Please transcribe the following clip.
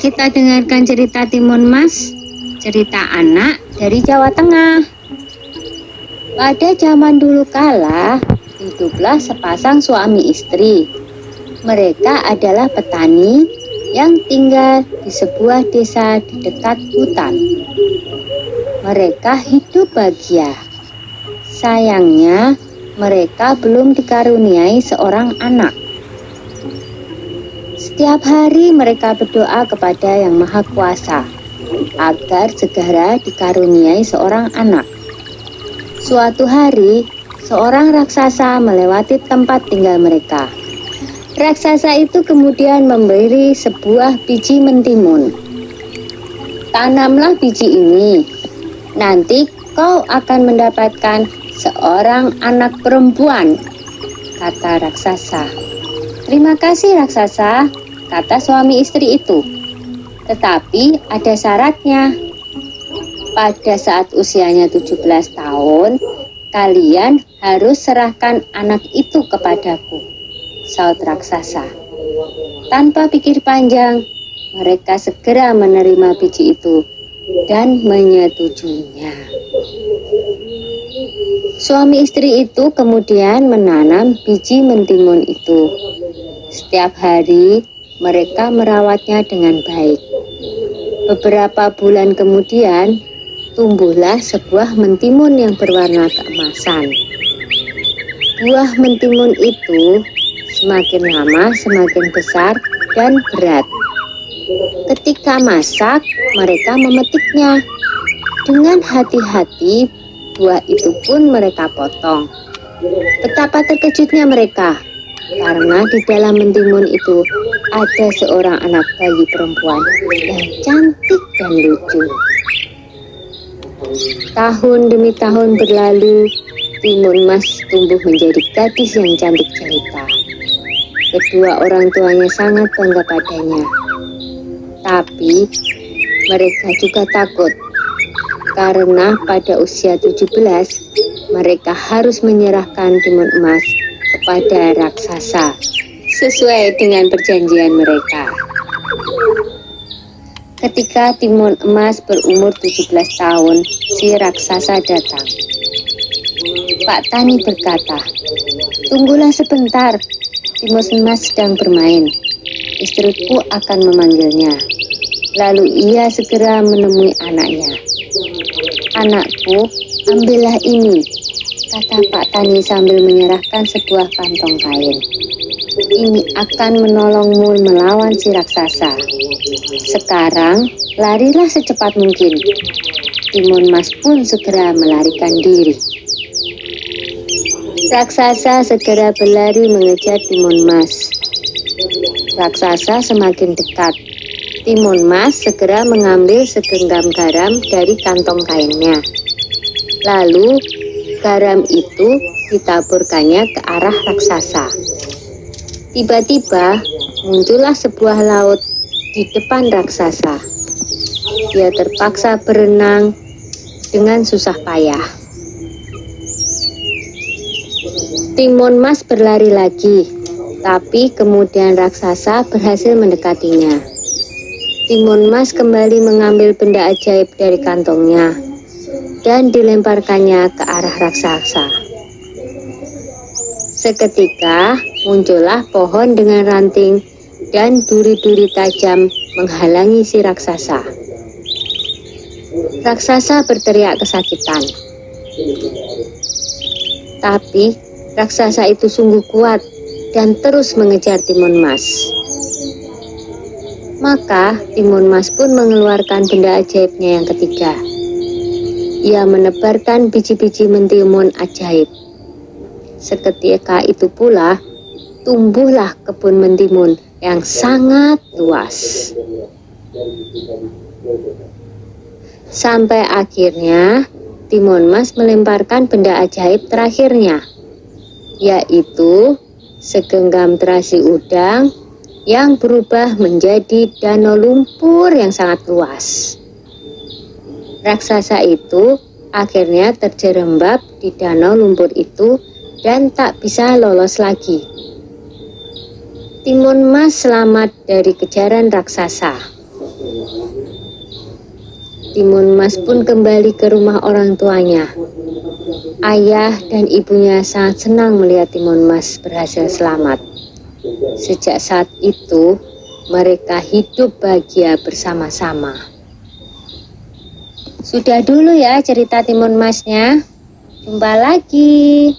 kita dengarkan cerita Timun Mas, cerita anak dari Jawa Tengah. Pada zaman dulu kala, hiduplah sepasang suami istri. Mereka adalah petani yang tinggal di sebuah desa di dekat hutan. Mereka hidup bahagia. Sayangnya, mereka belum dikaruniai seorang anak. Setiap hari mereka berdoa kepada Yang Maha Kuasa agar segera dikaruniai seorang anak. Suatu hari, seorang raksasa melewati tempat tinggal mereka. Raksasa itu kemudian memberi sebuah biji mentimun. Tanamlah biji ini, nanti kau akan mendapatkan seorang anak perempuan, kata raksasa. Terima kasih raksasa, kata suami istri itu. Tetapi ada syaratnya. Pada saat usianya 17 tahun, kalian harus serahkan anak itu kepadaku, saut raksasa. Tanpa pikir panjang, mereka segera menerima biji itu dan menyetujuinya. Suami istri itu kemudian menanam biji mentimun itu. Setiap hari mereka merawatnya dengan baik. Beberapa bulan kemudian, tumbuhlah sebuah mentimun yang berwarna keemasan. Buah mentimun itu semakin lama semakin besar dan berat. Ketika masak, mereka memetiknya. Dengan hati-hati, buah itu pun mereka potong. Betapa terkejutnya mereka, karena di dalam mentimun itu ada seorang anak bayi perempuan yang cantik dan lucu. Tahun demi tahun berlalu, Timun Mas tumbuh menjadi gadis yang cantik jelita. Kedua orang tuanya sangat bangga padanya. Tapi mereka juga takut, karena pada usia 17, mereka harus menyerahkan Timun Emas kepada raksasa, sesuai dengan perjanjian mereka. Ketika Timun Emas berumur 17 tahun, si raksasa datang. Pak Tani berkata, "Tunggulah sebentar, Timun Emas sedang bermain. Istriku akan memanggilnya." Lalu ia segera menemui anaknya. "Anakku, ambillah ini," kata Pak Tani sambil menyerahkan sebuah kantong kain. "Ini akan menolongmu melawan si raksasa. Sekarang, larilah secepat mungkin." Timun Mas pun segera melarikan diri. Raksasa segera berlari mengejar Timun Mas. Raksasa semakin dekat. Timun Mas segera mengambil segenggam garam dari kantong kainnya. Lalu, garam itu ditaburkannya ke arah raksasa. Tiba-tiba, muncullah sebuah laut di depan raksasa. Dia terpaksa berenang dengan susah payah. Timun Mas berlari lagi, tapi kemudian raksasa berhasil mendekatinya. Timun Mas kembali mengambil benda ajaib dari kantongnya dan dilemparkannya ke arah raksasa. Seketika muncullah pohon dengan ranting dan duri-duri tajam menghalangi si raksasa. Raksasa berteriak kesakitan. Tapi raksasa itu sungguh kuat dan terus mengejar Timun Mas. Maka Timun Mas pun mengeluarkan benda ajaibnya yang ketiga. Ia menebarkan biji-biji mentimun ajaib. Seketika itu pula, tumbuhlah kebun mentimun yang sangat luas. Sampai akhirnya, Timun Mas melemparkan benda ajaib terakhirnya, yaitu segenggam terasi udang yang berubah menjadi danau lumpur yang sangat luas. Raksasa itu akhirnya terjerembab di danau lumpur itu dan tak bisa lolos lagi. Timun Mas selamat dari kejaran raksasa. Timun Mas pun kembali ke rumah orang tuanya. Ayah dan ibunya sangat senang melihat Timun Mas berhasil selamat. Sejak saat itu, mereka hidup bahagia bersama-sama. Sudah dulu ya cerita Timun Masnya. Jumpa lagi.